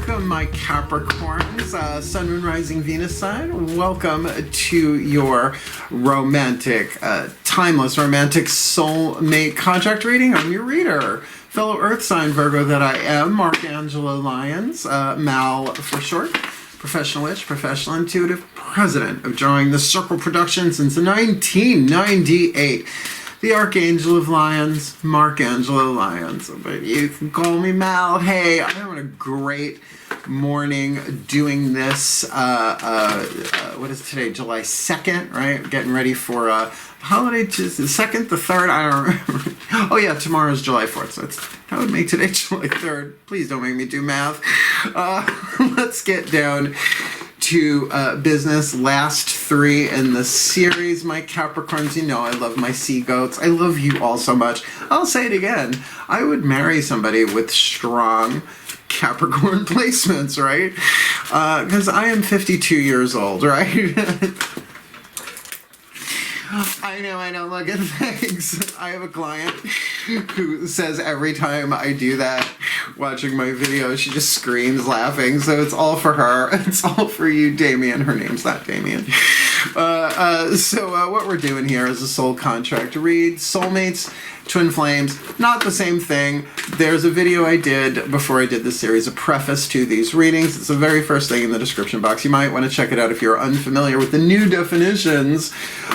Welcome, my Capricorns, Sun, Moon, Rising, Venus sign. Welcome to your romantic, timeless romantic soulmate contract reading. I'm your reader, fellow Earth sign Virgo that I am, Angelo Lyons, Mal for short, professional witch, professional intuitive, president of Drawing the Circle Productions since 1998. The Archangel of Lyons, Angelo Lyons, but you can call me Mal. Hey, I'm having a great morning doing this, what is today, July 2nd, right? Getting ready for holiday, just the 2nd, the 3rd, I don't remember. Oh yeah, tomorrow's July 4th, so that would make today July 3rd. Please don't make me do math. Let's get down to business. Last 3 in the series, my Capricorns. You know I love my sea goats. I love you all so much. I'll say it again. I would marry somebody with strong Capricorn placements, right? Because I am 52 years old, right? I know I don't look at things. I have a client who says every time I do that, watching my video, she just screams laughing. So it's all for her. It's all for you, Damien. Her name's not Damien. So what we're doing here is a soul contract read. Soulmates, twin flames, not the same thing. There's a video I did before I did this series, a preface to these readings. It's the very first thing in the description box. You might want to check it out if you're unfamiliar with the new definitions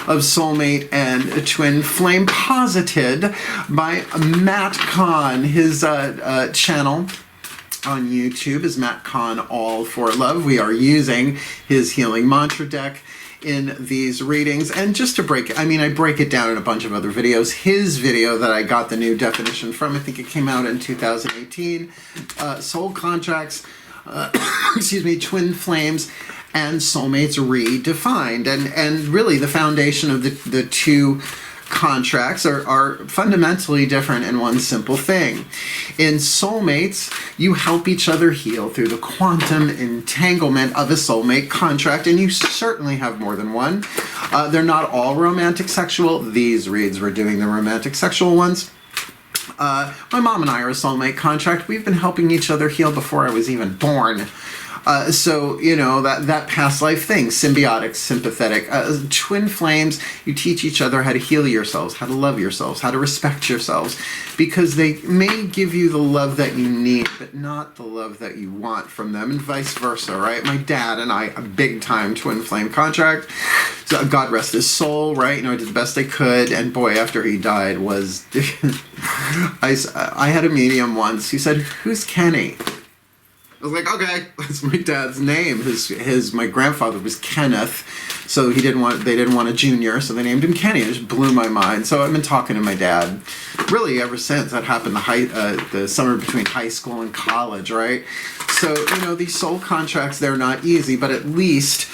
of soulmate and twin flame, posited by Matt Kahn. His channel on YouTube is Matt Kahn All for Love. We are using his healing mantra deck in these readings, and just to break it, I break it down in a bunch of other videos. His video that I got the new definition from, I think it came out in 2018, soul contracts, excuse me, twin flames, and soulmates redefined, and really the foundation of the two contracts are fundamentally different in one simple thing. In soulmates, you help each other heal through the quantum entanglement of a soulmate contract, and you certainly have more than one. They're not all romantic sexual. These reads, we're doing the romantic sexual ones. My mom and I are a soulmate contract. We've been helping each other heal before I was even born. So, you know, that past life thing, symbiotic, sympathetic. Twin flames, you teach each other how to heal yourselves, how to love yourselves, how to respect yourselves, because they may give you the love that you need, but not the love that you want from them, and vice versa, right? My dad and I, a big time twin flame contract. So God rest his soul, right? You know, I did the best I could, and boy, after he died was, I had a medium once. He said, "Who's Kenny?" I was like, okay, that's my dad's name. My grandfather was Kenneth, so they didn't want a junior, so they named him Kenny. It just blew my mind. So I've been talking to my dad really ever since. That happened the summer between high school and college, right? So, you know, these soul contracts, they're not easy, but at least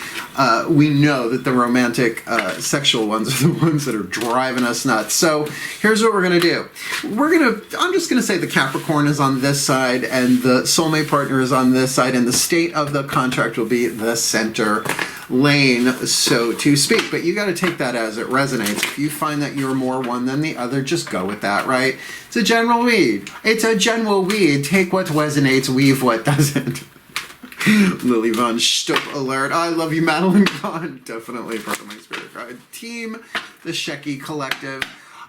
we know that the romantic sexual ones are the ones that are driving us nuts. So here's what we're going to do. I'm just going to say the Capricorn is on this side and the soulmate partner is on this side, and the state of the contract will be the center lane, so to speak. But you got to take that as it resonates. If you find that you're more one than the other, just go with that, right? It's a general weed. It's a general weed. Take what resonates, weave what doesn't. Lily Von Stupp alert. I love you, Madeline Kahn. Definitely part of my spirit guide team, the Shecky Collective.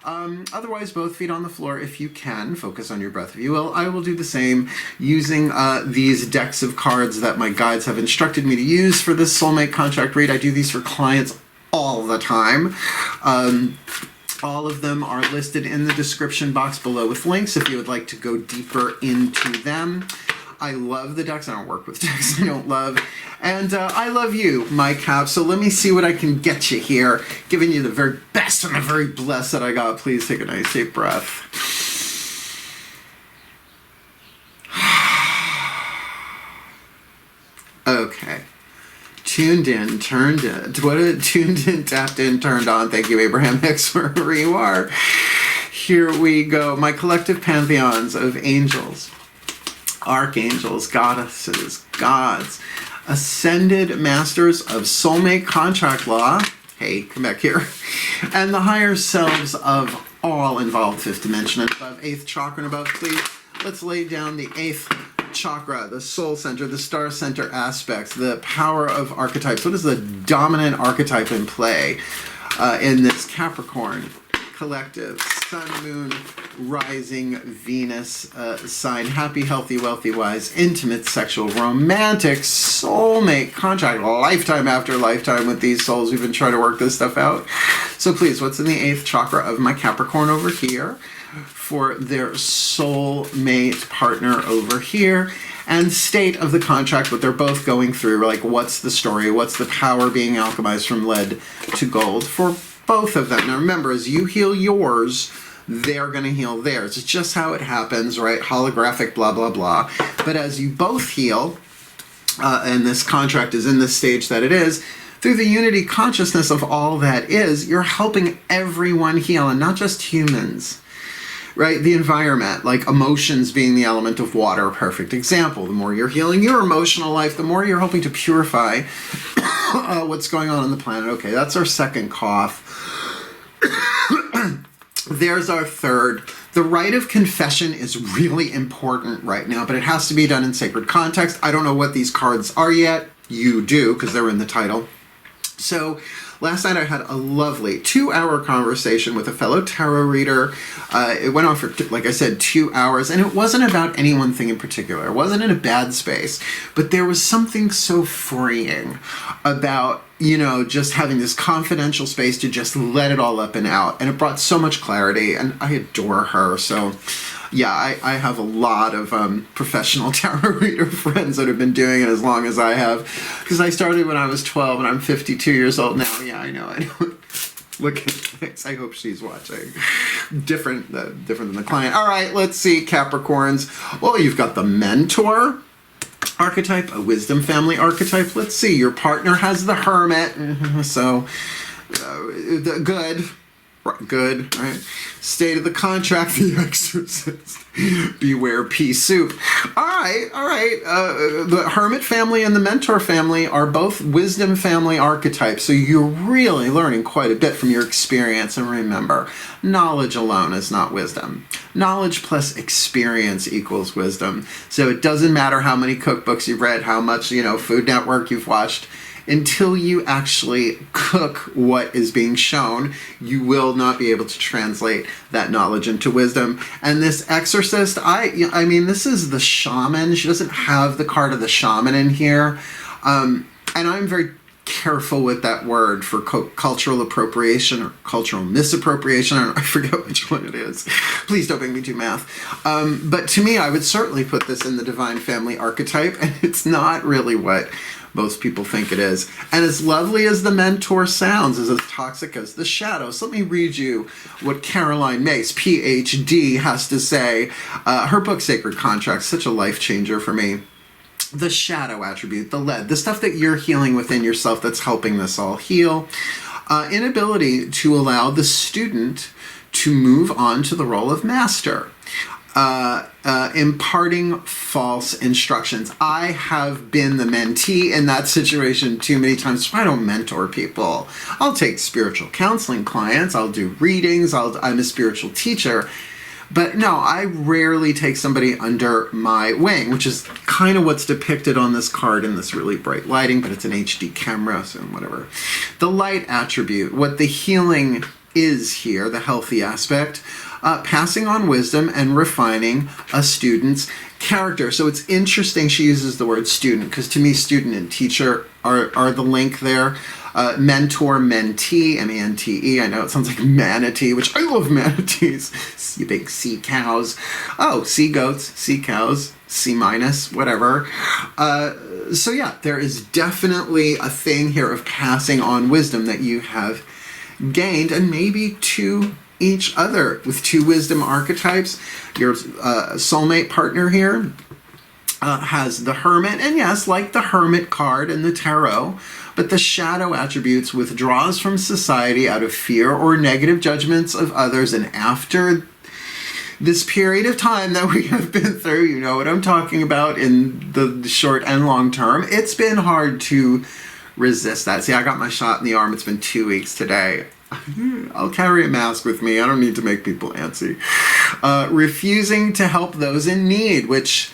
Otherwise, both feet on the floor if you can. Focus on your breath if you will. I will do the same using these decks of cards that my guides have instructed me to use for this soulmate contract read. I do these for clients all the time. All of them are listed in the description box below with links if you would like to go deeper into them. I love the decks. I don't work with decks I don't love. And I love you, my Cap. So let me see what I can get you here. Giving you the very best and the very blessed that I got. Please take a nice deep breath. Okay. Tuned in, turned in. Tuned in, tapped in, turned on. Thank you, Abraham Hicks, wherever you are. Here we go. My collective pantheons of angels, archangels, goddesses, gods, ascended masters of soulmate contract law. Hey, come back here. And the higher selves of all involved, 5th dimension and above, 8th chakra and above. Please, let's lay down the 8th chakra, the soul center, the star center aspects, the power of archetypes. What is the dominant archetype in play in this Capricorn collective? Sun, moon, rising, Venus sign. Happy, healthy, wealthy, wise, intimate, sexual, romantic, soulmate, contract, lifetime after lifetime with these souls. We've been trying to work this stuff out. So please, what's in the 8th chakra of my Capricorn over here for their soulmate partner over here? And state of the contract, what they're both going through, like what's the story, what's the power being alchemized from lead to gold for both of them. Now remember, as you heal yours, they're going to heal theirs. It's just how it happens, right? Holographic, blah, blah, blah. But as you both heal, and this contract is in the stage that it is, through the unity consciousness of all that is, you're helping everyone heal, and not just humans. Right? The environment, like emotions being the element of water, a perfect example. The more you're healing your emotional life, the more you're helping to purify what's going on the planet. Okay, that's our second cough. There's our third. The rite of confession is really important right now, but it has to be done in sacred context. I don't know what these cards are yet. You do, because they're in the title. So last night I had a lovely 2-hour conversation with a fellow tarot reader. It went on for, like I said, 2 hours, and it wasn't about any one thing in particular. It wasn't in a bad space, but there was something so freeing about, you know, just having this confidential space to just let it all up and out. And it brought so much clarity, and I adore her. So yeah, I have a lot of professional tarot reader friends that have been doing it as long as I have, because I started when I was 12 and I'm 52 years old now. Yeah, I know. Look at this. I hope she's watching. Different than the client. All right, let's see, Capricorns. Well, you've got the mentor archetype, a wisdom family archetype. Let's see, your partner has the hermit. So, good, right? State of the contract, the exorcist. Beware pea soup. All right. The hermit family and the mentor family are both wisdom family archetypes. So you're really learning quite a bit from your experience. And remember, knowledge alone is not wisdom. Knowledge plus experience equals wisdom. So it doesn't matter how many cookbooks you've read, how much, Food Network you've watched. Until you actually cook what is being shown, you will not be able to translate that knowledge into wisdom. And this exorcist, I mean, this is the shaman. She doesn't have the card of the shaman in here. And I'm very careful with that word for cultural appropriation or cultural misappropriation. I forget which one it is. Please don't make me do math. But to me, I would certainly put this in the divine family archetype, and it's not really what most people think it is. And as lovely as the mentor sounds, is as toxic as the shadow. So let me read you what Caroline Mace, PhD, has to say. Her book, Sacred Contracts, such a life changer for me. The shadow attribute, the lead, the stuff that you're healing within yourself that's helping this all heal. Inability to allow the student to move on to the role of master. Imparting false instructions. I have been the mentee in that situation too many times. So I don't mentor people. I'll take spiritual counseling clients. I'll do readings. I'm a spiritual teacher. But no, I rarely take somebody under my wing, which is kind of what's depicted on this card in this really bright lighting, but it's an HD camera, so whatever. The light attribute, what the healing is here, the healthy aspect, passing on wisdom and refining a student's character. So it's interesting she uses the word student, because to me, student and teacher are the link there. Mentor, mentee, M-E-N-T-E. I know it sounds like manatee, which I love manatees. You big sea cows. Oh, sea goats, sea cows, C-, whatever. So yeah, there is definitely a thing here of passing on wisdom that you have gained, and maybe to each other with 2 wisdom archetypes. Your soulmate partner here has the hermit, and yes, like the hermit card in the tarot, but the shadow attributes withdraws from society out of fear or negative judgments of others. And after this period of time that we have been through, you know what I'm talking about in the short and long term, it's been hard to resist that. See, I got my shot in the arm. It's been 2 weeks today. I'll carry a mask with me. I don't need to make people antsy. Refusing to help those in need, which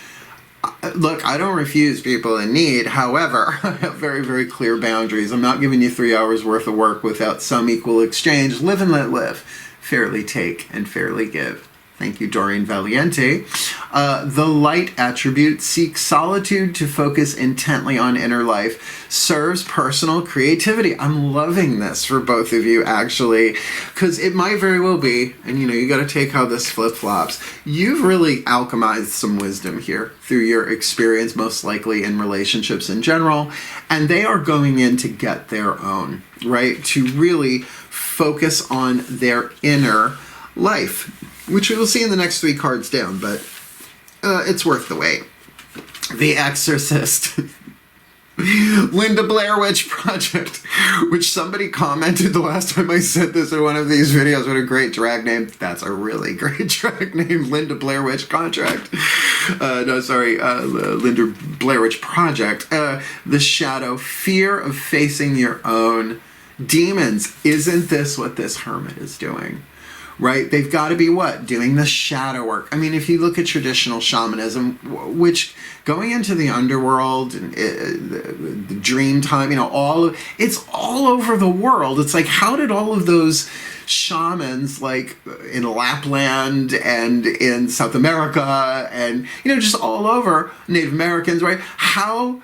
Look, I don't refuse people in need. However, I have very, very clear boundaries. I'm not giving you 3 hours worth of work without some equal exchange. Live and let live. Fairly take and fairly give. Thank you, Doreen Valiente. The light attribute seeks solitude to focus intently on inner life, serves personal creativity. I'm loving this for both of you, actually, because it might very well be, and you got to take how this flip-flops. You've really alchemized some wisdom here through your experience, most likely in relationships in general, and they are going in to get their own, right? To really focus on their inner life, which we will see in the next 3 cards down, but it's worth the wait. The Exorcist. Linda Blair Witch Project, which somebody commented the last time I said this in one of these videos. What a great drag name. That's a really great drag name, Linda Blair Witch Contract. Linda Blair Witch Project. The Shadow, fear of facing your own demons. Isn't this what this hermit is doing? Right? They've got to be what? Doing the shadow work. I mean, if you look at traditional shamanism, which going into the underworld, and the dream time, it's all over the world. It's like, how did all of those shamans, like in Lapland and in South America and, just all over, Native Americans, right? How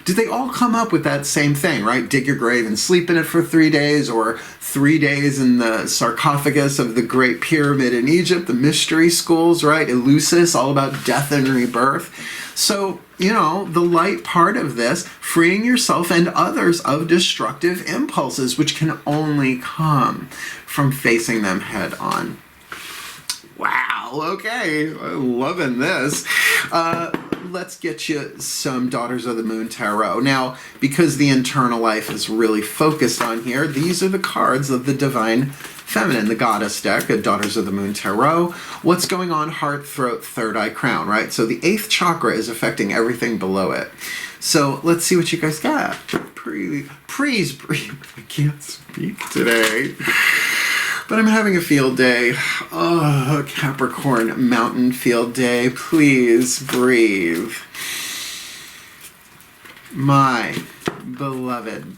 did they all come up with that same thing, right? Dig your grave and sleep in it for 3 days, or 3 days in the sarcophagus of the Great Pyramid in Egypt, the mystery schools, right? Eleusis, all about death and rebirth. So, the light part of this, freeing yourself and others of destructive impulses, which can only come from facing them head on. Wow, okay, I'm loving this. Let's get you some Daughters of the Moon Tarot. Now, because the internal life is really focused on here, these are the cards of the Divine Feminine, the Goddess deck of Daughters of the Moon Tarot. What's going on? Heart, throat, third eye, crown, right? So the 8th chakra is affecting everything below it. So let's see what you guys got. Please breathe. I can't speak today. But I'm having a field day. Oh, Capricorn mountain field day. Please breathe. My beloved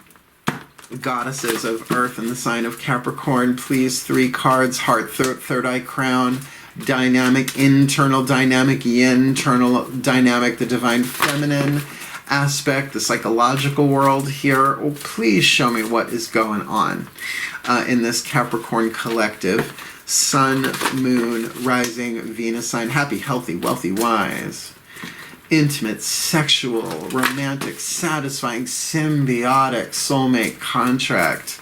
goddesses of earth and the sign of Capricorn, please, 3 cards, heart, throat, third eye, crown, dynamic, internal dynamic, yin, internal dynamic, the divine feminine aspect, the psychological world here. Oh, please show me what is going on in this Capricorn collective. Sun, moon, rising, Venus sign. Happy, healthy, wealthy, wise. Intimate, sexual, romantic, satisfying, symbiotic, soulmate, contract.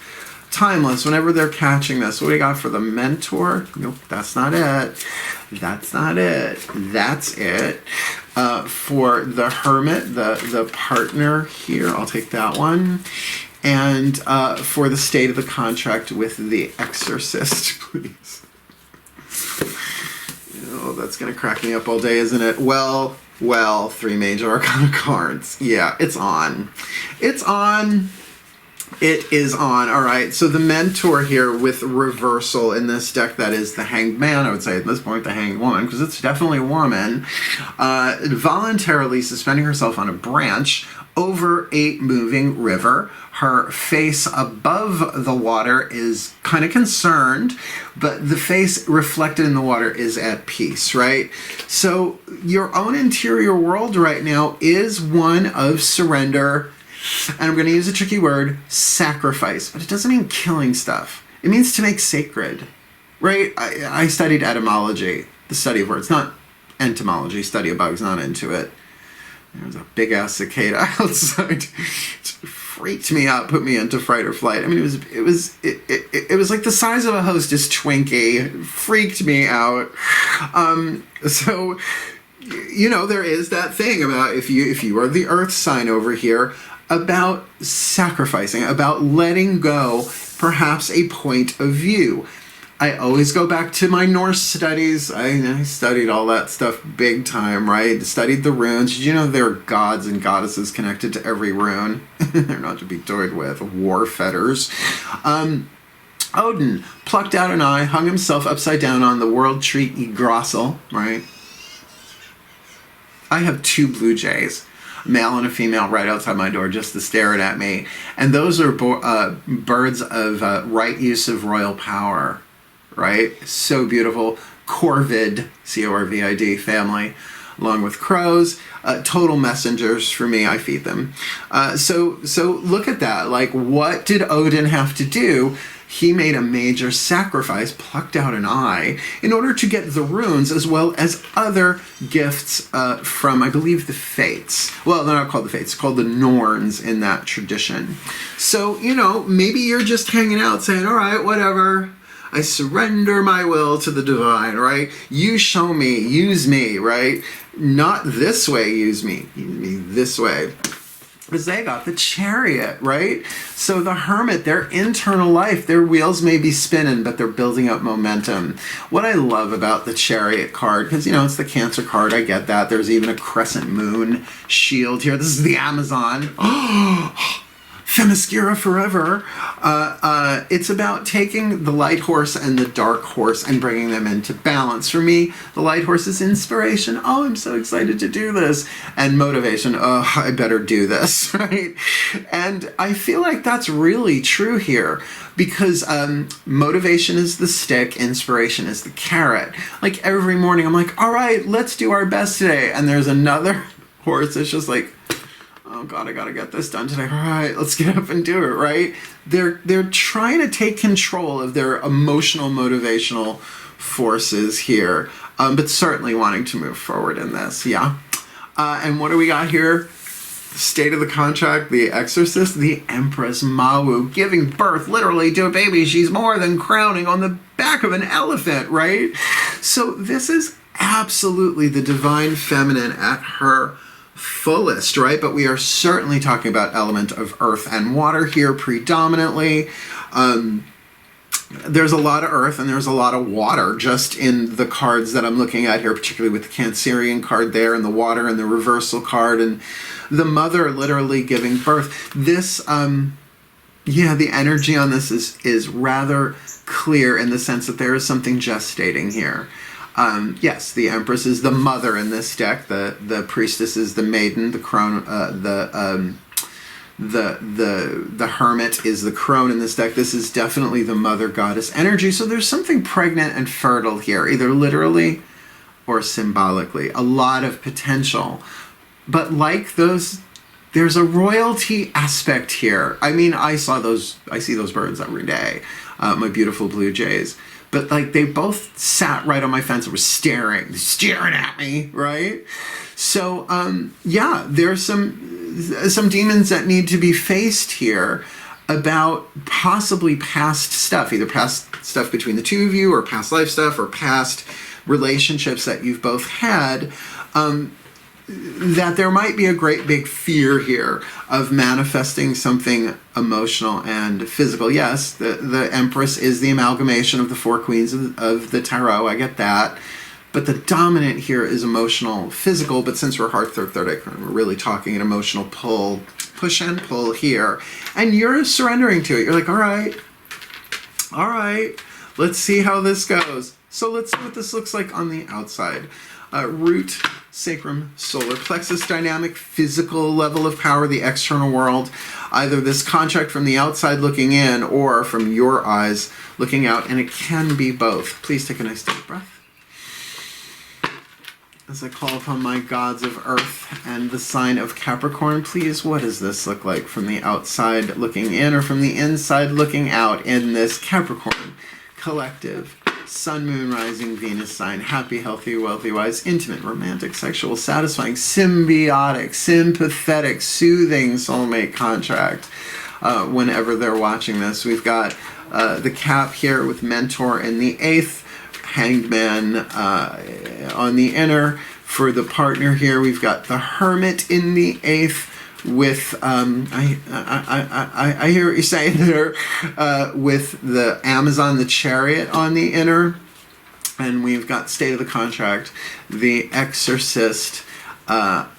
Timeless, whenever they're catching this. What do you got for the mentor? Nope, that's not it. That's not it. That's it. For the hermit, the partner here, I'll take that one. And for the state of the contract with the Exorcist, please. Oh, that's going to crack me up all day, isn't it? Well, 3 major arcana cards. Yeah, it's on. It's on. It is on. All right, so the mentor here with reversal in this deck, that is the Hanged Man. I would say at this point the Hanged Woman, because it's definitely a woman, voluntarily suspending herself on a branch over a moving river. Her face above the water is kind of concerned, but the face reflected in the water is at peace, right? So your own interior world right now is one of surrender, and I'm going to use a tricky word, sacrifice, but it doesn't mean killing stuff. It means to make sacred, right? I studied etymology, the study of words, not entomology, study of bugs, not into it. There's a big-ass cicada outside. It freaked me out, put me into fight or flight. I mean, it was like the size of a Hostess Twinkie. It freaked me out. So, there is that thing about if you are the Earth sign over here, about sacrificing, about letting go, perhaps a point of view. I always go back to my Norse studies. I studied all that stuff big time, right? Studied the runes. Did you know there are gods and goddesses connected to every rune? They're not to be toyed with. War fetters. Odin plucked out an eye, hung himself upside down on the world tree Yggdrasil, right? I have 2 blue jays, a male and a female, right outside my door just staring at me. And those are birds of right use of royal power, right? So beautiful. Corvid, C-O-R-V-I-D family, along with crows. Total messengers for me. I feed them. So look at that. Like, what did Odin have to do? He made a major sacrifice, plucked out an eye, in order to get the runes as well as other gifts from, I believe, the Fates. Well, they're not called the Fates, it's called the Norns in that tradition. So, you know, maybe you're just hanging out saying, all right, whatever. I surrender my will to the divine, right? You show me, use me, right? Not this way, use me this way. Because they got the Chariot, right? So the Hermit, their internal life, their wheels may be spinning, but they're building up momentum. What I love about the Chariot card, because, you know, it's the Cancer card, I get that. There's even a crescent moon shield here. This is the Amazon. Themyscira forever. It's about taking the light horse and the dark horse and bringing them into balance. For me, the light horse is inspiration. Oh, I'm so excited to do this. And motivation. Oh, I better do this, right? And I feel like that's really true here because motivation is the stick, inspiration is the carrot. Like every morning, I'm like, all right, let's do our best today. And there's another horse that's just like, oh God, I gotta get this done today. All right, let's get up and do it, right? They're trying to take control of their emotional, motivational forces here, but certainly wanting to move forward in this, yeah. And what do we got here? State of the contract, the Exorcist, the Empress Mawu, giving birth literally to a baby. She's more than crowning on the back of an elephant, right? So this is absolutely the divine feminine at her fullest, right? But we are certainly talking about element of earth and water here predominantly. There's a lot of earth and there's a lot of water just in the cards that I'm looking at here, particularly with the Cancerian card there and the water and the reversal card and the mother literally giving birth. This, yeah, the energy on this is rather clear in the sense that there is something gestating here. Yes, the Empress is the mother in this deck. The Priestess is the maiden. The crone, the Hermit is the crone in this deck. This is definitely the mother goddess energy. So there's something pregnant and fertile here, either literally or symbolically. A lot of potential, but like those, there's a royalty aspect here. I mean, I see those birds every day. My beautiful blue jays. But like they both sat right on my fence and were staring at me, right? So yeah, there's some demons that need to be faced here about possibly past stuff, either past stuff between the two of you or past life stuff or past relationships that you've both had. That there might be a great big fear here of manifesting something emotional and physical. Yes, the Empress is the amalgamation of the 4 queens of the tarot. I get that. But the dominant here is emotional, physical. But since we're hearth-third-thirdic, we're really talking an emotional pull, push and pull here. And you're surrendering to it. You're like, all right, let's see how this goes. So let's see what this looks like on the outside. Root, sacrum, solar plexus dynamic, physical level of power, the external world, either this contract from the outside looking in or from your eyes looking out, and it can be both. Please take a nice deep breath. As I call upon my gods of earth and the sign of Capricorn, please, what does this look like from the outside looking in or from the inside looking out in this Capricorn collective? Sun, moon, rising, Venus sign, happy, healthy, wealthy, wise, intimate, romantic, sexual, satisfying, symbiotic, sympathetic, soothing soulmate contract. Whenever they're watching this, we've got the Cap here with Mentor in the 8th, Hanged Man on the inner. For the partner here, we've got the Hermit in the 8th. With I hear what you're saying there, with the Amazon, the Chariot on the inner, and we've got State of the Contract, the Exorcist,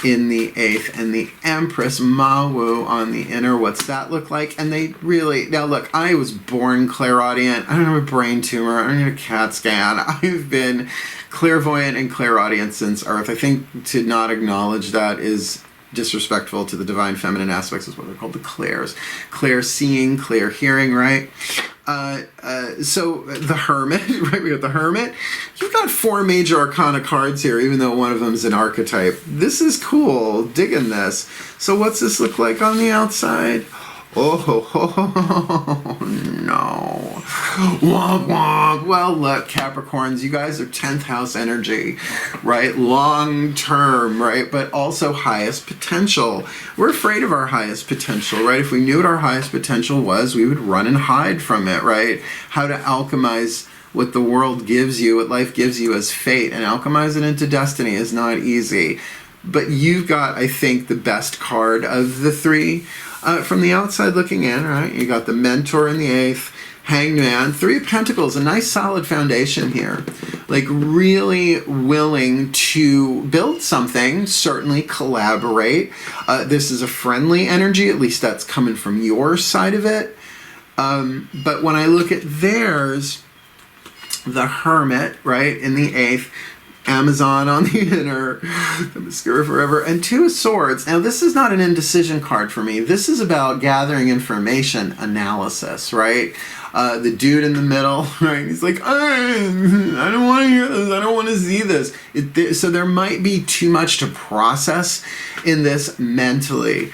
in the 8th, and the Empress Mawu on the inner. What's that look like? And they really, now look, I was born clairaudient. I don't have a brain tumor. I don't need a CAT scan. I've been clairvoyant and clairaudient since Earth. I think to not acknowledge that is disrespectful to the divine feminine aspects, is what they're called, the clairs. Clair seeing, clair hearing, right? So the Hermit, right? We got the Hermit. You've got 4 major arcana cards here, even though one of them is an archetype. This is cool. Digging this. So what's this look like on the outside? Oh, no. Womp womp. Well, look, Capricorns, you guys are 10th house energy, right? Long term, right? But also highest potential. We're afraid of our highest potential, right? If we knew what our highest potential was, we would run and hide from it, right? How to alchemize what the world gives you, what life gives you as fate, and alchemize it into destiny is not easy. But you've got, I think, the best card of the 3. From the outside looking in, right? You got the Mentor in the 8th, Hanged Man, 3 of Pentacles, a nice solid foundation here. Like really willing to build something, certainly collaborate. This is a friendly energy, at least that's coming from your side of it. But when I look at theirs, the Hermit, right, in the 8th, Amazon on the inner, Mascara Forever, and 2 of Swords. Now, this is not an indecision card for me. This is about gathering information, analysis, right? The dude in the middle, right? He's like, I don't want to hear this. I don't want to see this. So there might be too much to process in this mentally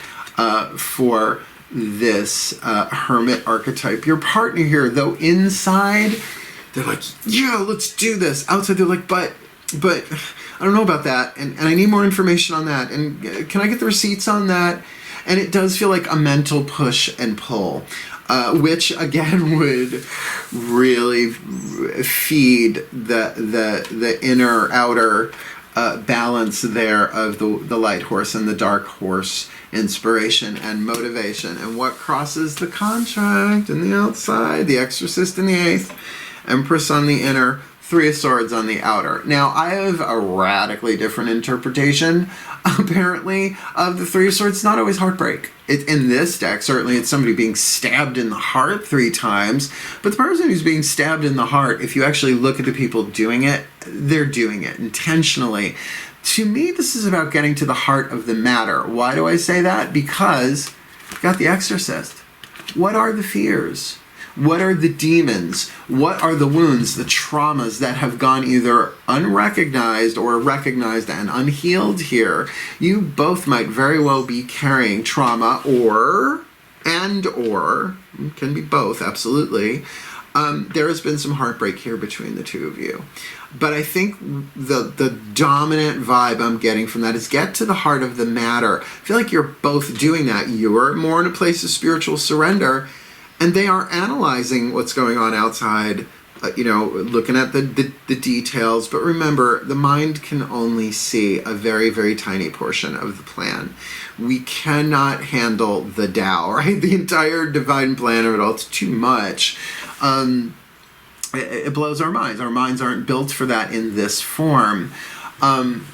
for this Hermit archetype. Your partner here, though, inside, they're like, yeah, let's do this. Outside, they're like, but I don't know about that, and I need more information on that, and can I get the receipts on that? And it does feel like a mental push and pull, which again would really feed the inner outer balance there of the light horse and the dark horse, inspiration and motivation. And what crosses the contract in the outside? The Exorcist in the 8th, Empress on the inner, 3 of Swords on the outer. Now, I have a radically different interpretation, apparently, of the 3 of Swords. It's not always heartbreak. In this deck, certainly it's somebody being stabbed in the heart 3 times, but the person who's being stabbed in the heart, if you actually look at the people doing it, they're doing it intentionally. To me, this is about getting to the heart of the matter. Why do I say that? Because you've got the Exorcist. What are the fears? What are the demons? What are the wounds, the traumas that have gone either unrecognized or recognized and unhealed here? You both might very well be carrying trauma or can be both, absolutely. There has been some heartbreak here between the 2 of you. But I think the dominant vibe I'm getting from that is get to the heart of the matter. I feel like you're both doing that. You're more in a place of spiritual surrender, and they are analyzing what's going on outside, looking at the details. But remember, the mind can only see a very, very tiny portion of the plan. We cannot handle the Tao, right? The entire divine plan of it all. It's too much. It blows our minds. Our minds aren't built for that in this form.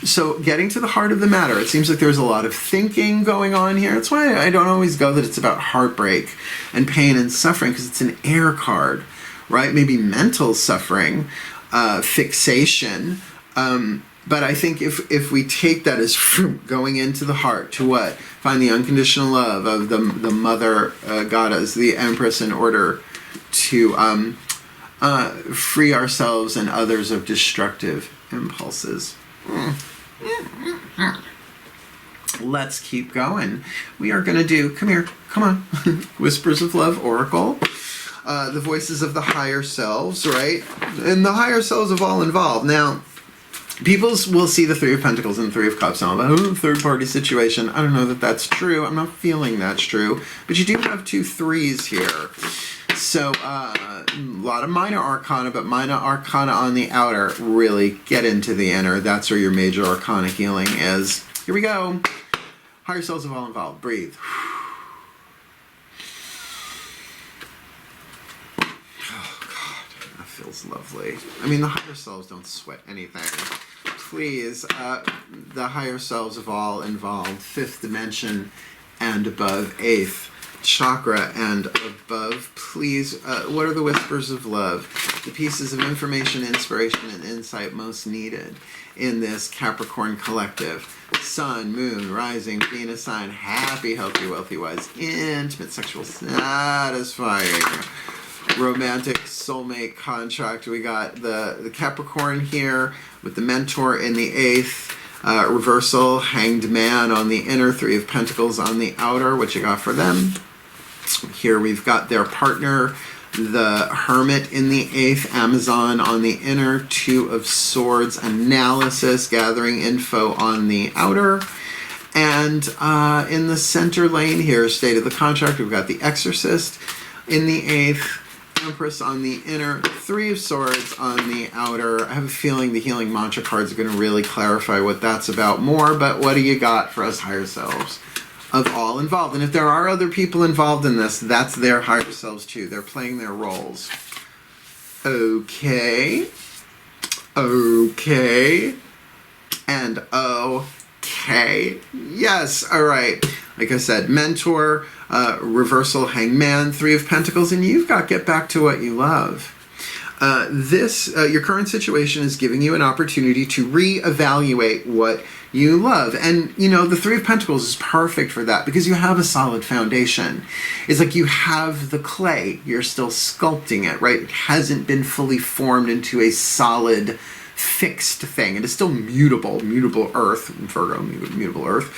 So getting to the heart of the matter, it seems like there's a lot of thinking going on here. That's why I don't always go that it's about heartbreak and pain and suffering, because it's an air card, right? Maybe mental suffering, fixation. But I think if we take that as going into the heart to what? Find the unconditional love of the mother goddess, the Empress, in order to free ourselves and others of destructive impulses. Let's keep going. We are going to do, come here, come on, Whispers of Love Oracle. The voices of the higher selves, right? And the higher selves of all involved. Now, people will see the 3 of Pentacles and the 3 of Cups and all that, third-party situation. I don't know that that's true. I'm not feeling that's true. But you do have 2 3s here. So, a lot of minor arcana, but minor arcana on the outer. Really get into the inner. That's where your major arcana healing is. Here we go. Higher selves of all involved. Breathe. Oh, God. That feels lovely. I mean, the higher selves don't sweat anything. please. The higher selves of all involved, 5th dimension and above, 8th chakra and above, please. What are the whispers of love? The pieces of information, inspiration, and insight most needed in this Capricorn collective. Sun, Moon, Rising, Venus sign, happy, healthy, wealthy, wise, intimate, sexual, satisfying, romantic soulmate contract. We got the Capricorn here with the mentor in the 8th. Reversal, Hanged Man on the inner, 3 of Pentacles on the outer. What you got for them? Here we've got their partner, the Hermit in the 8th, Amazon on the inner, 2 of Swords, analysis, gathering info on the outer. And in the center lane here, state of the contract, we've got the Exorcist in the 8th, Empress on the inner, 3 of Swords on the outer. I have a feeling the healing mantra cards are going to really clarify what that's about more, but what do you got for us higher selves of all involved? And if there are other people involved in this, that's their higher selves too. They're playing their roles. Okay. Okay. And okay. Yes. All right. Like I said, mentor, reversal, hangman, 3 of Pentacles, and you've got get back to what you love. Your current situation is giving you an opportunity to reevaluate what you love. And, you know, the 3 of Pentacles is perfect for that because you have a solid foundation. It's like you have the clay. You're still sculpting it, right? It hasn't been fully formed into a solid, fixed thing. It is still mutable earth, Virgo, mutable earth.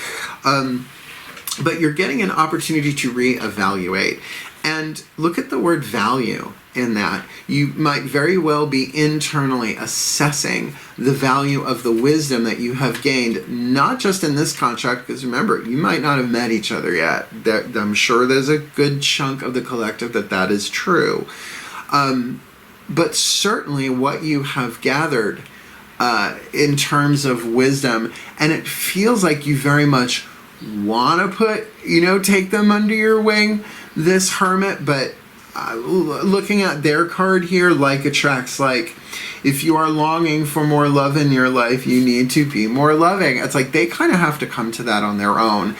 But you're getting an opportunity to reevaluate. And look at the word value in that. You might very well be internally assessing the value of the wisdom that you have gained, not just in this contract, because remember, you might not have met each other yet. I'm sure there's a good chunk of the collective that is true. But certainly what you have gathered in terms of wisdom, and it feels like you very much want to take them under your wing, this Hermit, but looking at their card here, like attracts like. If you are longing for more love in your life, you need to be more loving. It's like they kind of have to come to that on their own.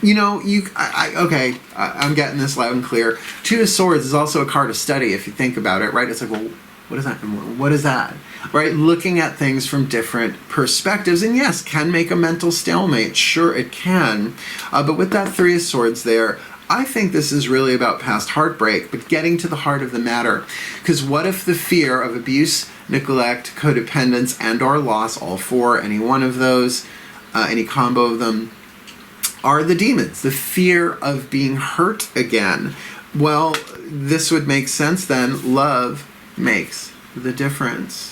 You know, I'm getting this loud and clear. 2 of Swords is also a card of study if you think about it, right? It's like, well, what is that? What is that? Right? Looking at things from different perspectives. And yes, can make a mental stalemate. Sure, it can. But with that 3 of Swords there, I think this is really about past heartbreak, but getting to the heart of the matter. Because what if the fear of abuse, neglect, codependence, and or loss, all 4, any one of those, any combo of them, are the demons, the fear of being hurt again? Well, this would make sense then. Love makes the difference.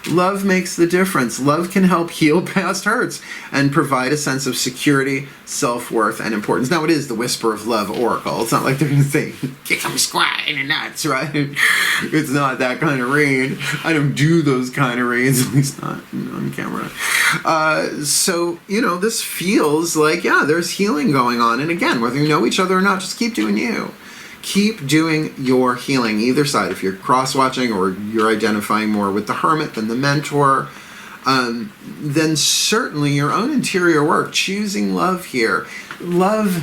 Love makes the difference. Love can help heal past hurts and provide a sense of security, self-worth, and importance. Now, it is the Whisper of Love Oracle. It's not like they're going to say, kick them squat in the nuts, right? It's not that kind of read. I don't do those kind of reads, at least not on camera. So, this feels like, yeah, there's healing going on. And again, whether you know each other or not, just keep doing you. Keep doing your healing, either side. If you're cross-watching or you're identifying more with the Hermit than the mentor, then certainly your own interior work, choosing love here. Love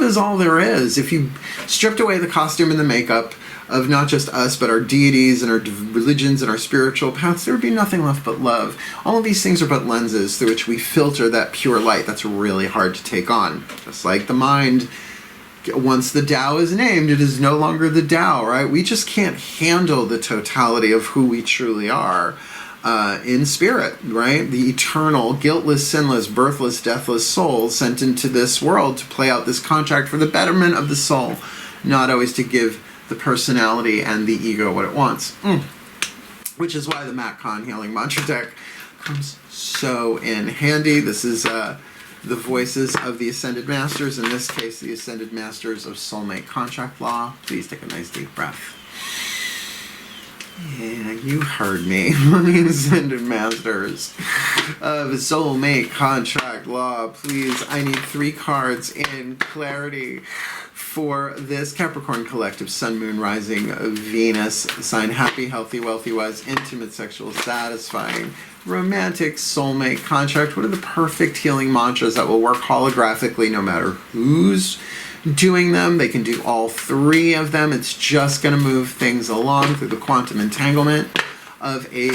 is all there is. If you stripped away the costume and the makeup of not just us, but our deities and our religions and our spiritual paths, there would be nothing left but love. All of these things are but lenses through which we filter that pure light. That's really hard to take on. Just like the mind. Once the Tao is named, it is no longer the Tao, right? We just can't handle the totality of who we truly are in spirit, right? The eternal, guiltless, sinless, birthless, deathless soul sent into this world to play out this contract for the betterment of the soul, not always to give the personality and the ego what it wants. Which is why the Matt Kahn Healing Mantra deck comes so in handy. This is the voices of the Ascended Masters, in this case, the Ascended Masters of Soulmate Contract Law. Please take a nice deep breath. Yeah, you heard me. The Ascended Masters of Soulmate Contract Law. Please, I need 3 cards in clarity for this Capricorn collective, Sun, Moon, Rising, Venus, sign, happy, healthy, wealthy, wise, intimate, sexual, satisfying, Romantic Soulmate contract. What are the perfect healing mantras that will work holographically no matter who's doing them? They can do all three of them. It's just going to move things along through the quantum entanglement of a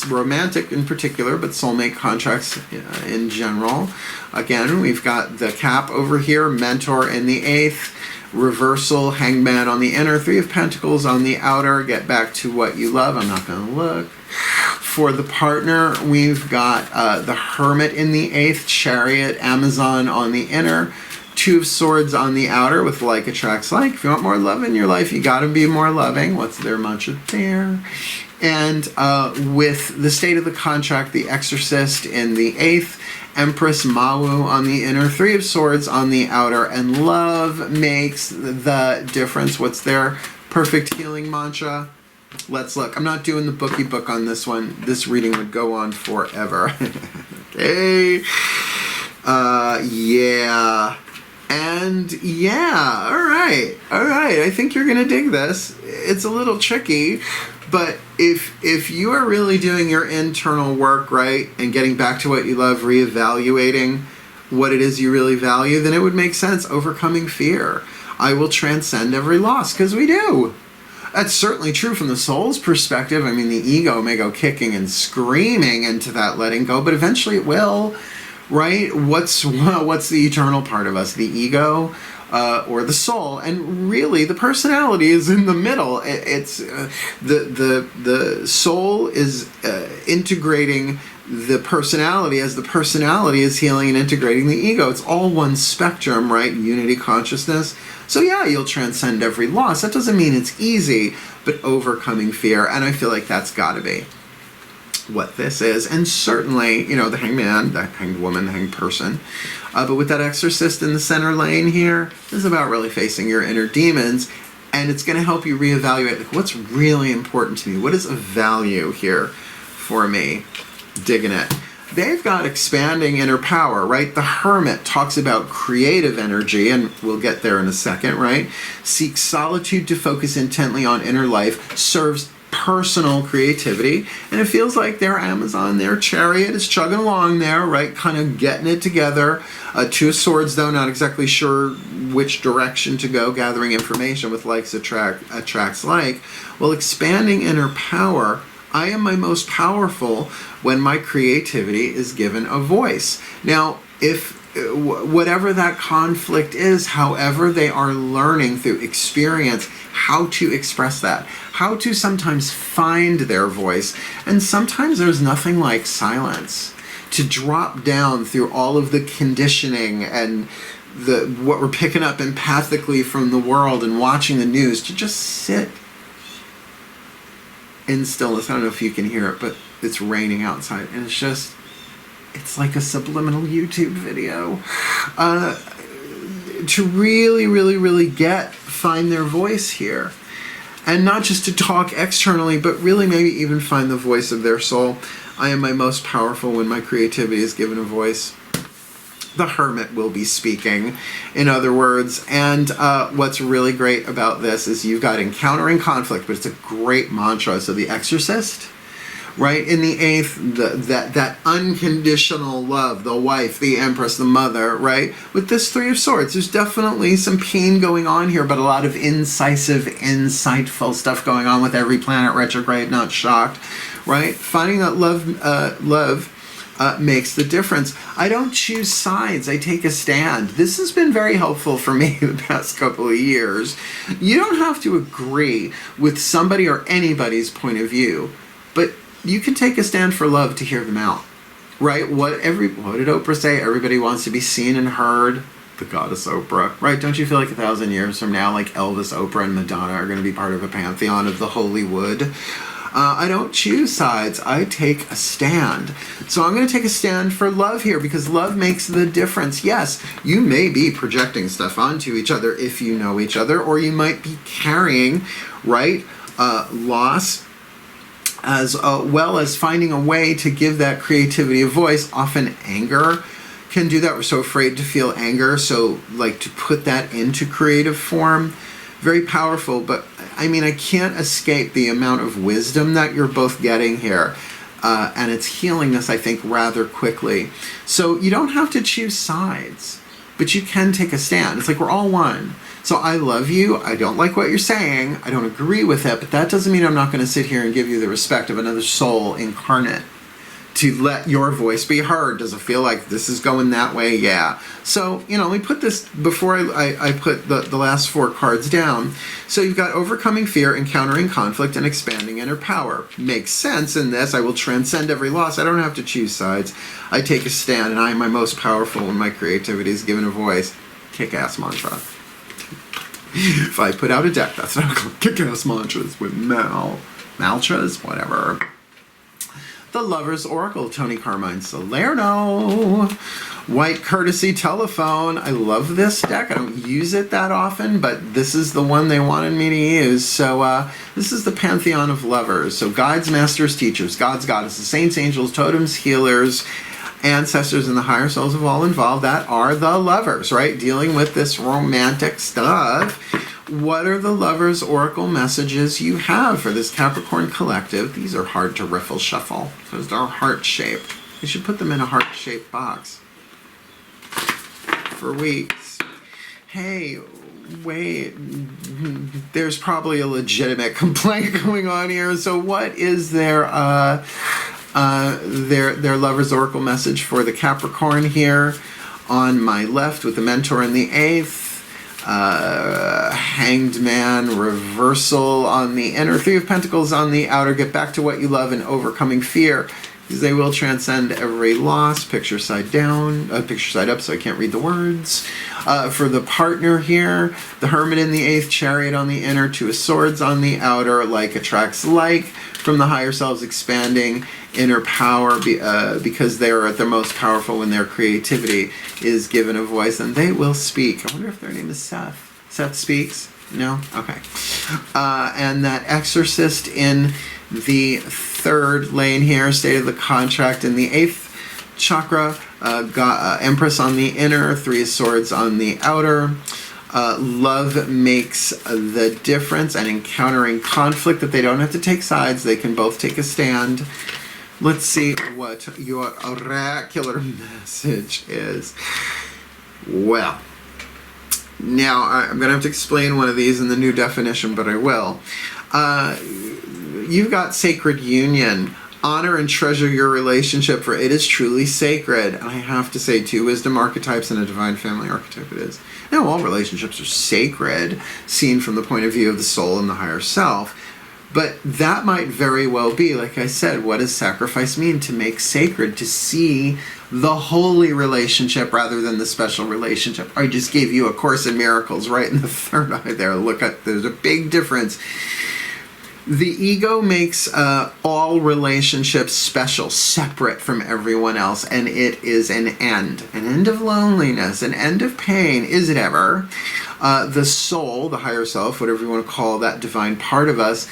romantic in particular, but soulmate contracts in general. Again, we've got the Cap over here, Mentor in the 8th, Reversal, Hangman on the inner, 3 of Pentacles on the outer, Get back to what you love. I'm not going to look. For the partner, we've got the Hermit in the 8th, Chariot, Amazon on the inner, 2 of Swords on the outer with like attracts like. If you want more love in your life, you got to be more loving. What's their mantra there? And with the state of the contract, the Exorcist in the 8th, Empress Mawu on the inner, 3 of Swords on the outer, and love makes the difference. What's their perfect healing mantra? Let's look. I'm not doing the bookie book on this one. This reading would go on forever. Okay. Yeah. And yeah, all right. I think you're gonna dig this. It's a little tricky, but if you are really doing your internal work, right, and getting back to what you love, reevaluating what it is you really value, then it would make sense. Overcoming fear. I will transcend every loss, because we do. That's certainly true from the soul's perspective. I mean, the ego may go kicking and screaming into that letting go, but eventually it will. Right? What's the eternal part of us? The ego or the soul? And really, the personality is in the middle. It's the soul is integrating the personality as the personality is healing and integrating the ego. It's all one spectrum, right? Unity consciousness. So yeah, you'll transcend every loss. That doesn't mean it's easy, but overcoming fear. And I feel like that's got to be what this is. And certainly, you know, the hangman, the hanged woman, the hanged person, but with that Exorcist in the center lane here, this is about really facing your inner demons, and it's going to help you reevaluate, like, what's really important to me? What is of value here for me? Digging it. They've got expanding inner power, right? The Hermit talks about creative energy, and we'll get there in a second, right? Seeks solitude to focus intently on inner life, serves personal creativity, and it feels like their Amazon, their Chariot is chugging along there, right? Kind of getting it together. 2 of Swords, though, not exactly sure which direction to go, gathering information with likes attracts like. Well, expanding inner power, I am my most powerful when my creativity is given a voice. Now, if whatever that conflict is, however they are learning through experience how to express that, how to sometimes find their voice, and sometimes there's nothing like silence. To drop down through all of the conditioning and what we're picking up empathically from the world and watching the news, to just sit in stillness. I don't know if you can hear it, but it's raining outside, and it's like a subliminal YouTube video. To really find their voice here. And not just to talk externally, but really maybe even find the voice of their soul. I am my most powerful when my creativity is given a voice. The Hermit will be speaking, in other words. And what's really great about this is you've got encountering conflict, but it's a great mantra. So the Exorcist, right, in the 8th, that unconditional love, the wife, the Empress, the mother, right? With this 3 of Swords, there's definitely some pain going on here, but a lot of incisive, insightful stuff going on with every planet retrograde, not shocked, right? Finding that love makes the difference. I don't choose sides. I take a stand. This has been very helpful for me the past couple of years. You don't have to agree with somebody or anybody's point of view, but you can take a stand for love to hear them out, right? What did Oprah say? Everybody wants to be seen and heard. The goddess Oprah, right? Don't you feel like 1,000 years from now, like Elvis, Oprah, and Madonna are going to be part of a pantheon of the Hollywood? I don't choose sides. I take a stand. So I'm going to take a stand for love here, because love makes the difference. Yes, you may be projecting stuff onto each other if you know each other, or you might be carrying, right, loss, as well as finding a way to give that creativity a voice. Often anger can do that. We're so afraid to feel anger, so like to put that into creative form. Very powerful, but I mean, I can't escape the amount of wisdom that you're both getting here. and it's healing this, I think, rather quickly. So you don't have to choose sides, but you can take a stand. It's like we're all one. So I love you. I don't like what you're saying. I don't agree with it, but that doesn't mean I'm not going to sit here and give you the respect of another soul incarnate to let your voice be heard. Does it feel like this is going that way? Yeah. So, you know, we put this before I put the last 4 cards down. So you've got overcoming fear, encountering conflict, and expanding inner power. Makes sense in this. I will transcend every loss. I don't have to choose sides. I take a stand, and I am my most powerful when my creativity is given a voice. Kick-ass mantra. If I put out a deck, that's not called kick-ass mantras with mantras, whatever. The Lover's Oracle, Tony Carmine Salerno. White Courtesy Telephone. I love this deck. I don't use it that often, but this is the one they wanted me to use. So this is the Pantheon of Lovers. So guides, masters, teachers, gods, goddesses, saints, angels, totems, healers, ancestors, and the higher souls of all involved. That are the lovers, right? Dealing with this romantic stuff. What are the Lover's Oracle messages you have for this Capricorn collective? These are hard to riffle shuffle because they're heart-shaped. You should put them in a heart-shaped box for weeks. Hey, wait, there's probably a legitimate complaint going on here. So what is their Lover's Oracle message for the Capricorn here? On my left with the Mentor in the 8th. Hanged Man, reversal on the inner, 3 of Pentacles on the outer, get back to what you love and overcoming fear, because they will transcend every loss. Picture side down, picture side up, so I can't read the words. For the partner here, the Hermit in the 8th, Chariot on the inner, 2 of Swords on the outer, like attracts like, from the higher selves, expanding inner power, because they are at their most powerful when their creativity is given a voice, and they will speak. I wonder if their name is Seth. Seth speaks? No? Okay. And that Exorcist in the 3rd lane here, State of the Contract in the 8th chakra, Empress on the inner, 3 of Swords on the outer. Love makes the difference, and encountering conflict, that they don't have to take sides, they can both take a stand. Let's see what your oracular message is. Well, now I'm going to have to explain one of these in the new definition, but I will. You've got sacred union. Honor and treasure your relationship, for it is truly sacred. And I have to say, 2 wisdom archetypes and a divine family archetype it is. Now, all relationships are sacred, seen from the point of view of the soul and the higher self. But that might very well be, like I said, what does sacrifice mean? To make sacred, to see the holy relationship rather than the special relationship. I just gave you A Course in Miracles right in the 3rd eye there. Look at, there's a big difference. The ego makes all relationships special, separate from everyone else, and it is an end of loneliness, an end of pain. Is it ever? The soul, the higher self, whatever you want to call that divine part of us,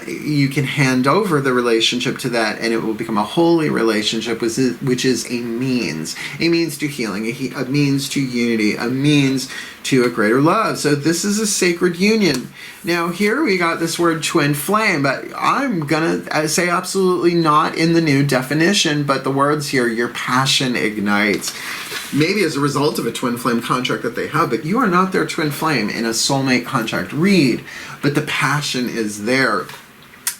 you can hand over the relationship to that, and it will become a holy relationship, which is a means to healing, a means to unity, a means to a greater love. So this is a sacred union. Now here we got this word twin flame, but I'm gonna say absolutely not in the new definition, but the words here, your passion ignites. Maybe as a result of a twin flame contract that they have, but you are not their twin flame in a soulmate contract read, but the passion is there.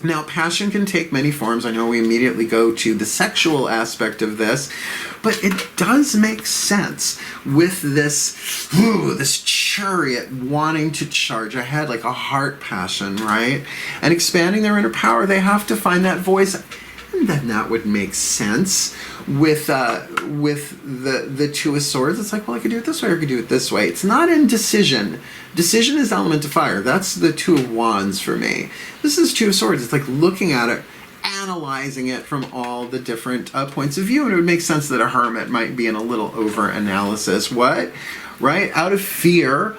Now, passion can take many forms. I know we immediately go to the sexual aspect of this, but it does make sense with this chariot wanting to charge ahead, like a heart passion, right? And expanding their inner power, they have to find that voice. And then that would make sense with the 2 of Swords. It's like, well, I could do it this way or I could do it this way. It's not in decision. Decision is element of fire. That's the 2 of Wands for me. This is 2 of Swords. It's like looking at it, analyzing it from all the different points of view, and it would make sense that a hermit might be in a little over-analysis. What? Right? Out of fear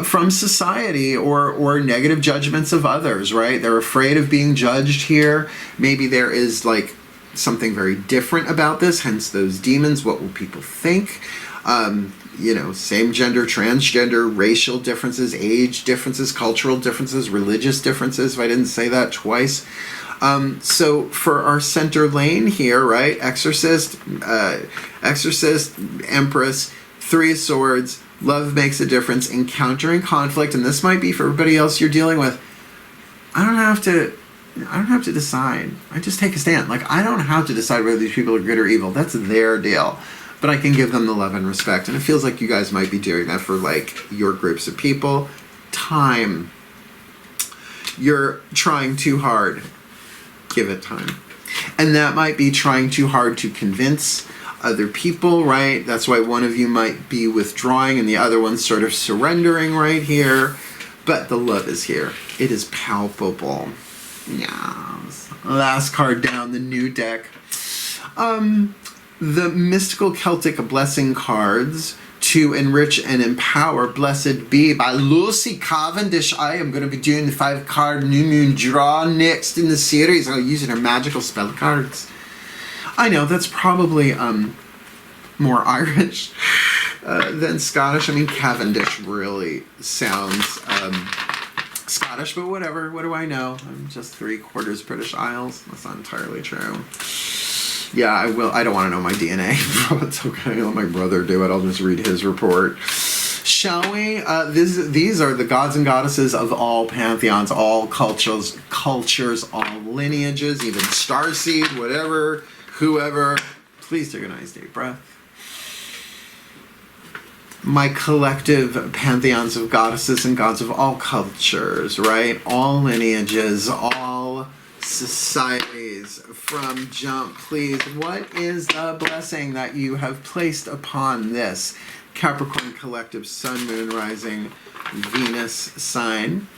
from society or negative judgments of others, right? They're afraid of being judged here. Maybe there is like something very different about this, hence those demons. What will people think? You know, same gender, transgender, racial differences, age differences, cultural differences, religious differences, if I didn't say that twice. So for our center lane here, right? Exorcist, Empress, Three of Swords, love makes a difference, encountering conflict, and this might be for everybody else you're dealing with. I don't have to decide. I just take a stand. Like, I don't have to decide whether these people are good or evil. That's their deal. But I can give them the love and respect. And it feels like you guys might be doing that for, like, your groups of people. Time. You're trying too hard. Give it time. And that might be trying too hard to convince other people, right? That's why one of you might be withdrawing and the other one's sort of surrendering right here. But the love is here. It is palpable. Yes. Last card down, the new deck. The Mystical Celtic Blessing cards to enrich and empower. Blessed Be by Lucy Cavendish. I am going to be doing the 5-card new moon draw next in the series. I'll use her magical spell cards. I know that's probably more Irish than Scottish. I mean, Cavendish really sounds Scottish, but whatever. What do I know? I'm just 3/4 British Isles. That's not entirely true. Yeah, I will. I don't want to know my DNA. It's okay. I'll let my brother do it. I'll just read his report. Shall we? These are the gods and goddesses of all pantheons, all cultures, all lineages, even starseed, whatever, whoever. Please take a nice deep breath. My collective pantheons of goddesses and gods of all cultures, right? All lineages, all societies from jump, please. What is the blessing that you have placed upon this Capricorn collective sun, moon, rising, Venus sign?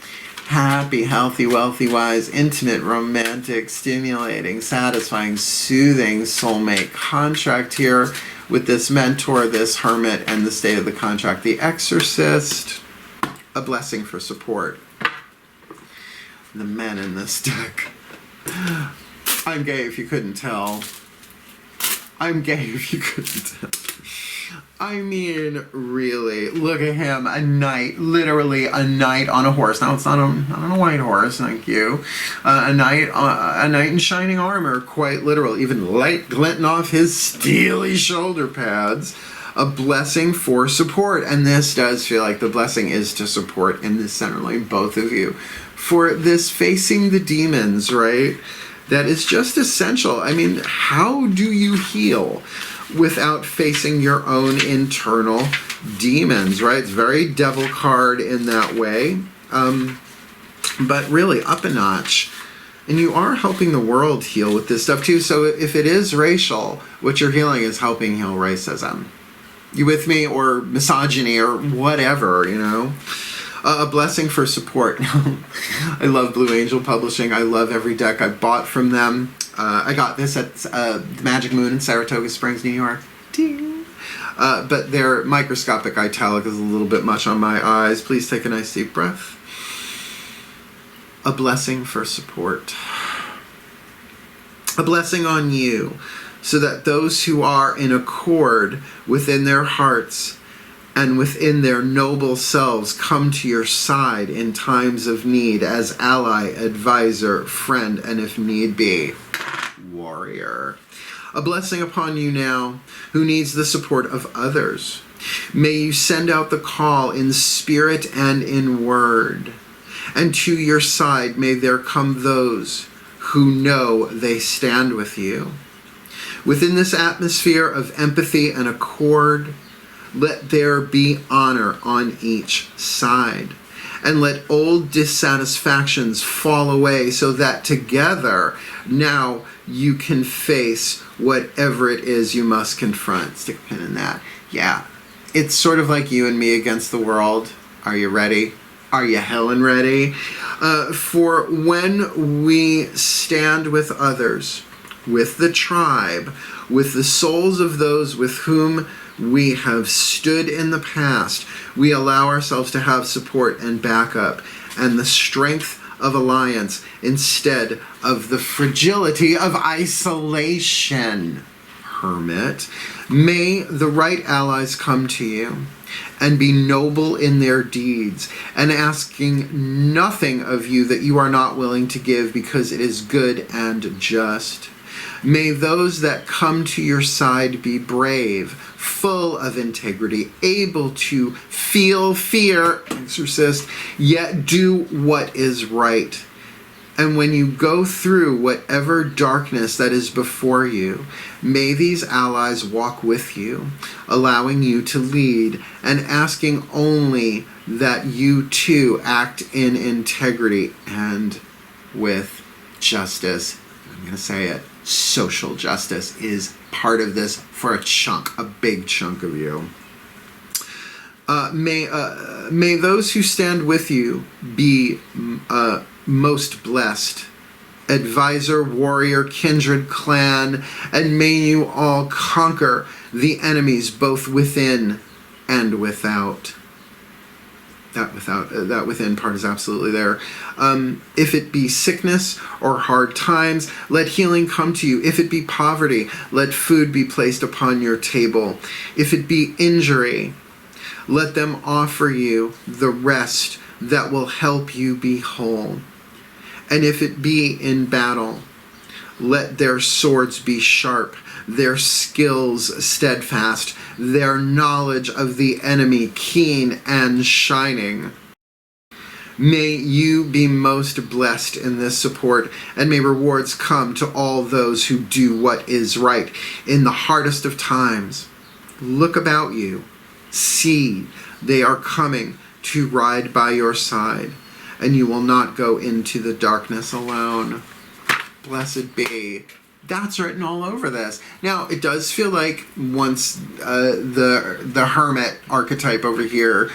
Happy, healthy, wealthy, wise, intimate, romantic, stimulating, satisfying, soothing soulmate contract here with this mentor, this hermit, and the state of the contract, the Exorcist. A blessing for support. The men in this deck. I'm gay if you couldn't tell. I'm gay if you couldn't tell. I mean, really, look at him, a knight, literally a knight on a horse. Now, it's not on a white horse, thank you. A knight in shining armor, quite literal, even light glinting off his steely shoulder pads. A blessing for support, and this does feel like the blessing is to support in this center lane, both of you. For this facing the demons, right? That is just essential. I mean, how do you heal without facing your own internal demons, right? It's very devil card in that way, but really up a notch. And you are helping the world heal with this stuff too. So if it is racial, what you're healing is helping heal racism. You with me? Or misogyny or whatever, you know? A blessing for support. I love Blue Angel Publishing. I love every deck I bought from them. I got this at the Magic Moon in Saratoga Springs, New York. But their microscopic italic is a little bit much on my eyes. Please take a nice deep breath. A blessing for support. A blessing on you, so that those who are in accord within their hearts and within their noble selves come to your side in times of need as ally, advisor, friend, and if need be, warrior. A blessing upon you now who needs the support of others. May you send out the call in spirit and in word. And to your side may there come those who know they stand with you. Within this atmosphere of empathy and accord, let there be honor on each side. And let old dissatisfactions fall away so that together now you can face whatever it is you must confront. Stick a pin in that. Yeah. It's sort of like you and me against the world. Are you ready? Are you hellin' ready? For when we stand with others, with the tribe, with the souls of those with whom we have stood in the past, we allow ourselves to have support and backup and the strength of alliance instead of the fragility of isolation. Hermit. May the right allies come to you and be noble in their deeds, and asking nothing of you that you are not willing to give, because it is good and just. May those that come to your side be brave, full of integrity, able to feel fear, Exorcist, yet do what is right. And when you go through whatever darkness that is before you, may these allies walk with you, allowing you to lead and asking only that you too act in integrity and with justice. I'm going to say it. Social justice is part of this for a big chunk of you. May those who stand with you be most blessed. Advisor, warrior, kindred, clan, and may you all conquer the enemies both within and without. That within part is absolutely there. If it be sickness or hard times, let healing come to you. If it be poverty, let food be placed upon your table. If it be injury, let them offer you the rest that will help you be whole. And if it be in battle, let their swords be sharp, their skills steadfast, their knowledge of the enemy keen and shining. May you be most blessed in this support, and may rewards come to all those who do what is right in the hardest of times. Look about you. See, they are coming to ride by your side, and you will not go into the darkness alone. Blessed be. That's written all over this. Now, it does feel like once the Hermit archetype over here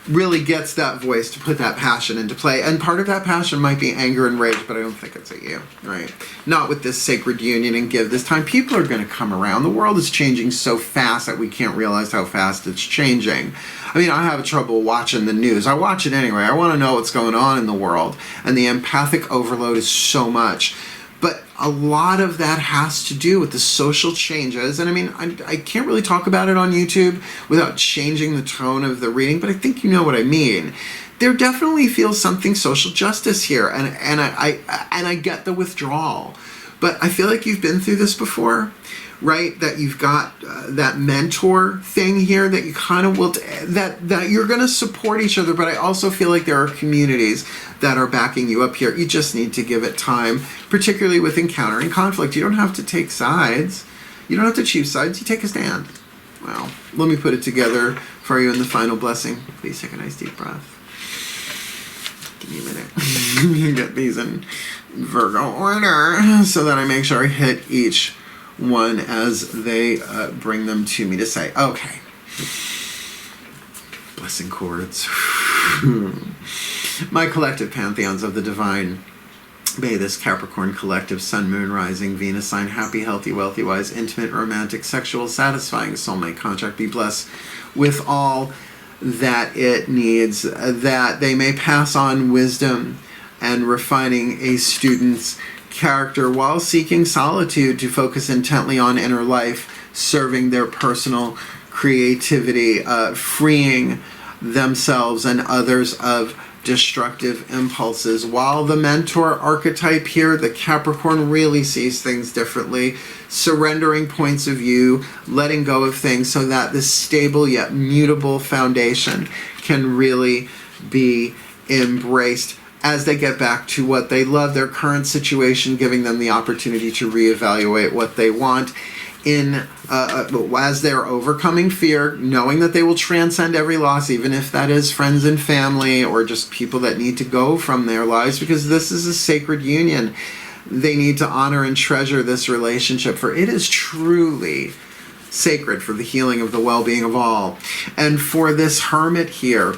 really gets that voice to put that passion into play, and part of that passion might be anger and rage, but I don't think it's at you, right? Not with this sacred union and give. This time, people are going to come around. The world is changing so fast that we can't realize how fast it's changing. I mean, I have trouble watching the news. I watch it anyway. I want to know what's going on in the world, and the empathic overload is so much. But a lot of that has to do with the social changes. And I mean, I can't really talk about it on YouTube without changing the tone of the reading, but I think you know what I mean. There definitely feels something social justice here, and I get the withdrawal. But I feel like you've been through this before, right? That you've got that mentor thing here, that you kind of will, that you're going to support each other. But I also feel like there are communities that are backing you up here. You just need to give it time, particularly with encountering conflict. You don't have to take sides. You don't have to choose sides. You take a stand. Well, let me put it together for you in the final blessing. Please take a nice deep breath. Give me a minute. You get these in Virgo order so that I make sure I hit each one as they bring them to me to say, okay. Blessing chords. My collective pantheons of the divine. May this Capricorn collective sun, moon, rising, Venus sign, happy, healthy, wealthy, wise, intimate, romantic, sexual, satisfying soulmate contract be blessed with all that it needs, that they may pass on wisdom and refining a student's character while seeking solitude to focus intently on inner life, serving their personal creativity, freeing themselves and others of destructive impulses. While the mentor archetype here, the Capricorn, really sees things differently, surrendering points of view, letting go of things so that this stable yet mutable foundation can really be embraced as they get back to what they love, their current situation, giving them the opportunity to reevaluate what they want in as they're overcoming fear, knowing that they will transcend every loss, even if that is friends and family or just people that need to go from their lives, because this is a sacred union. They need to honor and treasure this relationship, for it is truly sacred for the healing of the well-being of all. And for this Hermit here,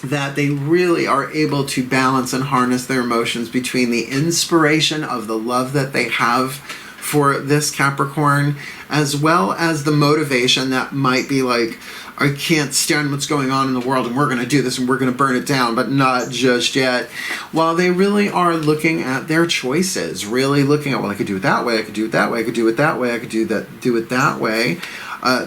that they really are able to balance and harness their emotions between the inspiration of the love that they have for this Capricorn, as well as the motivation that might be like, I can't stand what's going on in the world and we're going to do this and we're going to burn it down, but not just yet. While they really are looking at their choices, really looking at, well, I could do it that way, I could do it that way, I could do it that way, I could do it that way,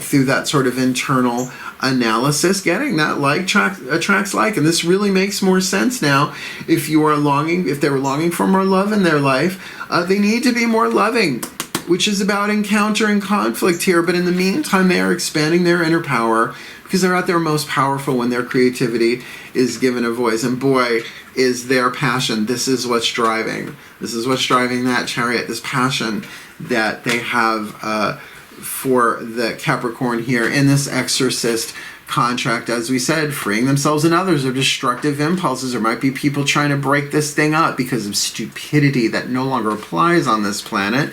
through that sort of internal analysis, getting that like attracts like. And this really makes more sense now. If they were longing for more love in their life, they need to be more loving, which is about encountering conflict here. But in the meantime, they are expanding their inner power because they're at their most powerful when their creativity is given a voice. And boy, is their passion. This is what's driving. This is what's driving that chariot, this passion that they have for the Capricorn here in this Exorcist contract. As we said, freeing themselves and others of destructive impulses. There might be people trying to break this thing up because of stupidity that no longer applies on this planet,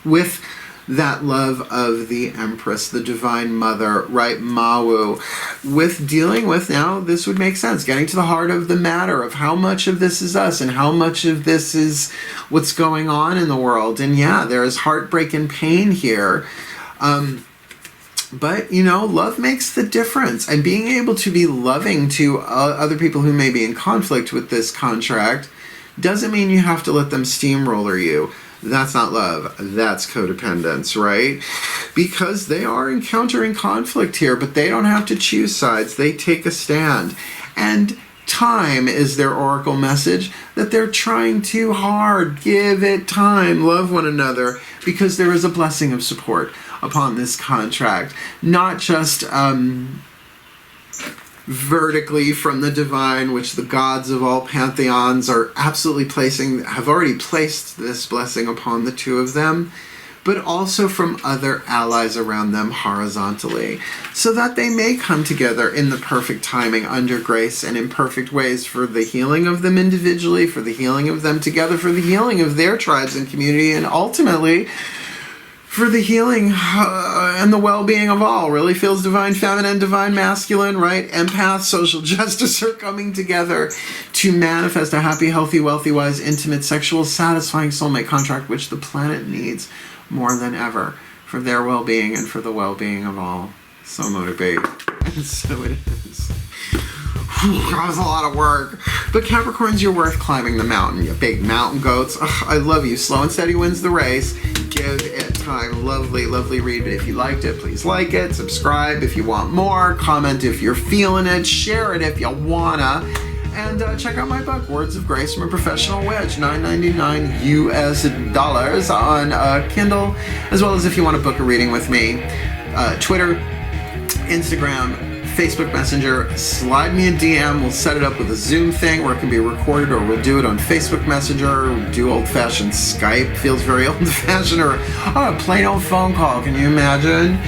with that love of the Empress, the Divine Mother, right, Mawu, with dealing with, now this would make sense, getting to the heart of the matter of how much of this is us and how much of this is what's going on in the world. And yeah, there is heartbreak and pain here. But, you know, love makes the difference. And being able to be loving to other people who may be in conflict with this contract doesn't mean you have to let them steamroller you. That's not love. That's codependence, right? Because they are encountering conflict here, but they don't have to choose sides. They take a stand. And time is their oracle message, that they're trying too hard. Give it time. Love one another, because there is a blessing of support upon this contract, not just vertically from the divine, which the gods of all pantheons are absolutely have already placed this blessing upon the two of them, but also from other allies around them horizontally, so that they may come together in the perfect timing, under grace, and in perfect ways, for the healing of them individually, for the healing of them together, for the healing of their tribes and community, and ultimately for the healing and the well-being of all. Really feels divine feminine, divine masculine, right? Empath, social justice are coming together to manifest a happy, healthy, wealthy, wise, intimate, sexual, satisfying soulmate contract, which the planet needs more than ever for their well-being and for the well-being of all. So motivate. And so it is. That was a lot of work. But Capricorns, you're worth climbing the mountain, you big mountain goats. Ugh, I love you. Slow and steady wins the race. Give it time. Lovely, lovely read. But if you liked it, please like it. Subscribe if you want more. Comment if you're feeling it. Share it if you wanna. And check out my book, Words of Grace from a Professional Witch, $9.99 US on Kindle, as well as if you want to book a reading with me, Twitter, Instagram, Facebook Messenger, slide me a DM. We'll set it up with a Zoom thing where it can be recorded, or we'll do it on Facebook Messenger. We'll do old-fashioned Skype. Feels very old-fashioned. Or a plain old phone call. Can you imagine?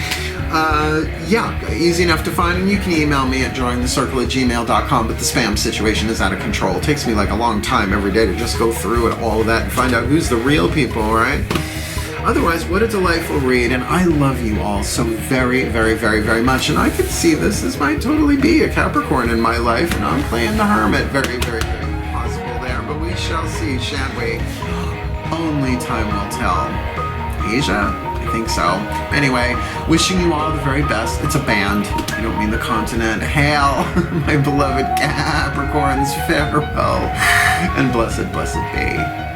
Yeah, easy enough to find. And you can email me at jointhecircle@gmail.com, but the spam situation is out of control. It takes me like a long time every day to just go through it, all of that, and find out who's the real people, right? Otherwise, what a delightful read, and I love you all so very, very, very, very much. And I can see this might totally be a Capricorn in my life, and I'm playing the Hermit. Very, very, very possible there, but we shall see, shan't we? Only time will tell. Asia? I think so. Anyway, wishing you all the very best. It's a band. I don't mean the continent. Hail, my beloved Capricorns. Farewell, and blessed, blessed be.